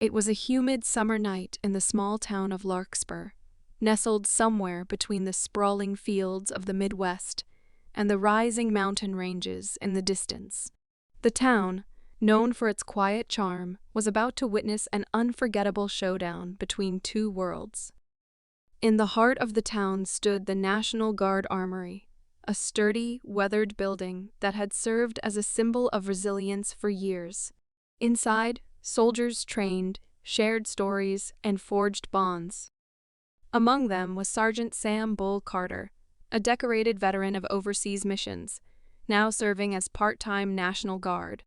It was a humid summer night in the small town of Larkspur, nestled somewhere between the sprawling fields of the Midwest and the rising mountain ranges in the distance. The town, known for its quiet charm, was about to witness an unforgettable showdown between two worlds. In the heart of the town stood the National Guard Armory, a sturdy, weathered building that had served as a symbol of resilience for years. Inside, soldiers trained, shared stories, and forged bonds. Among them was Sergeant Sam Bull Carter, a decorated veteran of overseas missions, now serving as part-time National Guard.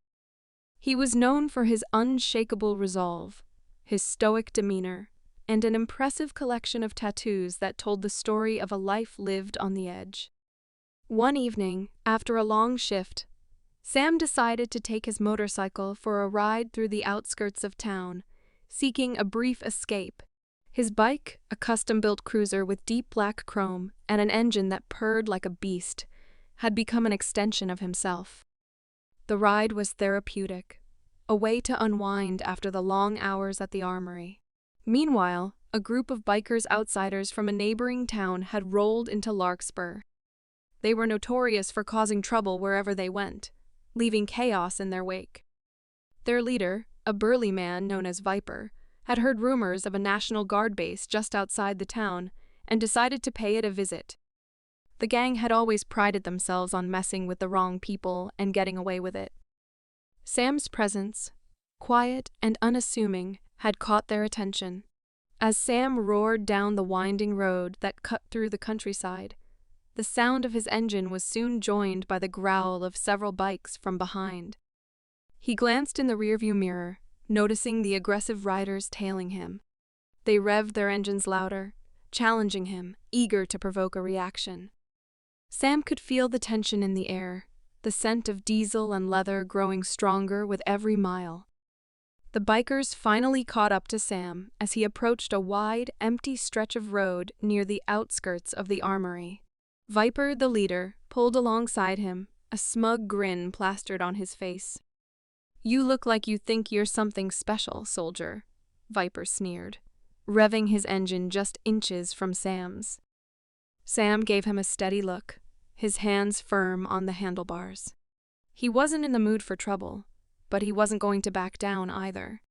He was known for his unshakable resolve, his stoic demeanor, and an impressive collection of tattoos that told the story of a life lived on the edge. One evening, after a long shift, Sam decided to take his motorcycle for a ride through the outskirts of town, seeking a brief escape. His bike, a custom-built cruiser with deep black chrome and an engine that purred like a beast, had become an extension of himself. The ride was therapeutic, a way to unwind after the long hours at the armory. Meanwhile, a group of bikers outsiders from a neighboring town had rolled into Larkspur. They were notorious for causing trouble wherever they went, leaving chaos in their wake. Their leader, a burly man known as Viper, had heard rumors of a National Guard base just outside the town and decided to pay it a visit. The gang had always prided themselves on messing with the wrong people and getting away with it. Sam's presence, quiet and unassuming, had caught their attention. As Sam roared down the winding road that cut through the countryside, the sound of his engine was soon joined by the growl of several bikes from behind. He glanced in the rearview mirror, noticing the aggressive riders tailing him. They revved their engines louder, challenging him, eager to provoke a reaction. Sam could feel the tension in the air, the scent of diesel and leather growing stronger with every mile. The bikers finally caught up to Sam as he approached a wide, empty stretch of road near the outskirts of the armory. Viper, the leader, pulled alongside him, a smug grin plastered on his face. "You look like you think you're something special, soldier," Viper sneered, revving his engine just inches from Sam's. Sam gave him a steady look, his hands firm on the handlebars. He wasn't in the mood for trouble, but he wasn't going to back down either.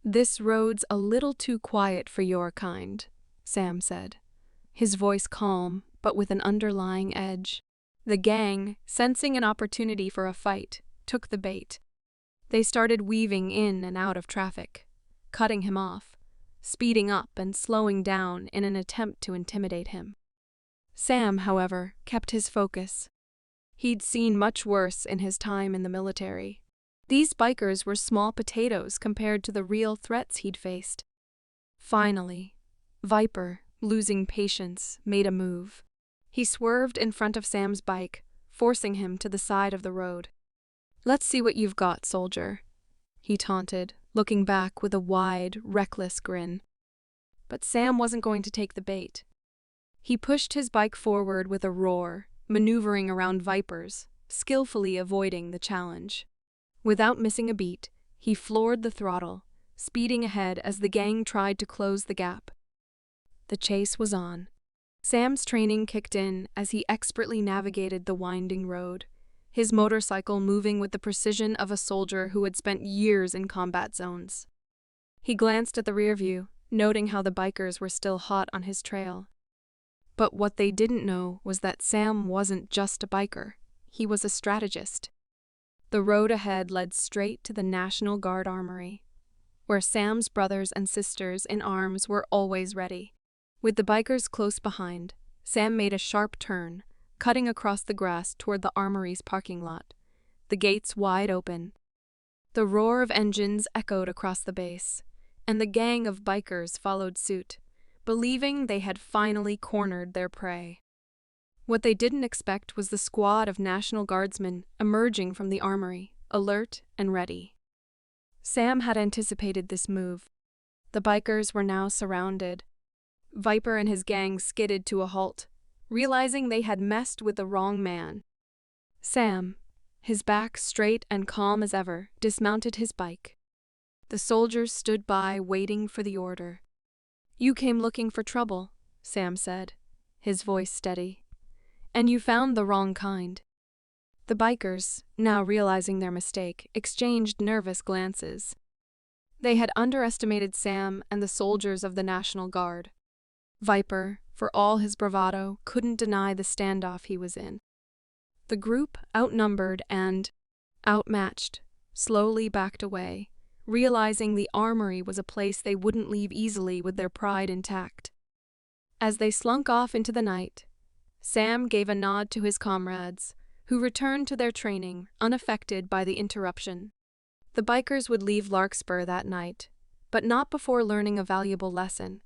"This road's a little too quiet for your kind," Sam said, his voice calm but with an underlying edge. The gang, sensing an opportunity for a fight, took the bait. They started weaving in and out of traffic, cutting him off, speeding up and slowing down in an attempt to intimidate him. Sam, however, kept his focus. He'd seen much worse in his time in the military. These bikers were small potatoes compared to the real threats he'd faced. Finally, Viper, losing patience, made a move. He swerved in front of Sam's bike, forcing him to the side of the road. "Let's see what you've got, soldier," he taunted, looking back with a wide, reckless grin. But Sam wasn't going to take the bait. He pushed his bike forward with a roar, maneuvering around Vipers, skillfully avoiding the challenge. Without missing a beat, he floored the throttle, speeding ahead as the gang tried to close the gap. The chase was on. Sam's training kicked in as he expertly navigated the winding road, his motorcycle moving with the precision of a soldier who had spent years in combat zones. He glanced at the rearview, noting how the bikers were still hot on his trail. But what they didn't know was that Sam wasn't just a biker, he was a strategist. The road ahead led straight to the National Guard Armory, where Sam's brothers and sisters in arms were always ready. With the bikers close behind, Sam made a sharp turn, cutting across the grass toward the armory's parking lot, the gates wide open. The roar of engines echoed across the base, and the gang of bikers followed suit, believing they had finally cornered their prey. What they didn't expect was the squad of National Guardsmen emerging from the armory, alert and ready. Sam had anticipated this move. The bikers were now surrounded. Viper and his gang skidded to a halt, realizing they had messed with the wrong man. Sam, his back straight and calm as ever, dismounted his bike. The soldiers stood by, waiting for the order. "You came looking for trouble," Sam said, his voice steady. "And you found the wrong kind." The bikers, now realizing their mistake, exchanged nervous glances. They had underestimated Sam and the soldiers of the National Guard. Viper, for all his bravado, couldn't deny the standoff he was in. The group, outnumbered and outmatched, slowly backed away, realizing the armory was a place they wouldn't leave easily with their pride intact. As they slunk off into the night, Sam gave a nod to his comrades, who returned to their training, unaffected by the interruption. The bikers would leave Larkspur that night, but not before learning a valuable lesson.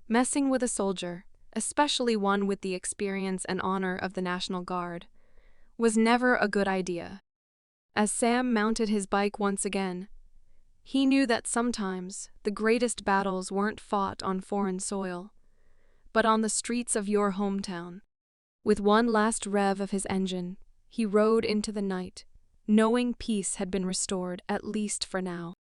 Messing with a soldier, especially one with the experience and honor of the National Guard, was never a good idea. As Sam mounted his bike once again, he knew that sometimes the greatest battles weren't fought on foreign soil, but on the streets of your hometown. With one last rev of his engine, he rode into the night, knowing peace had been restored, at least for now.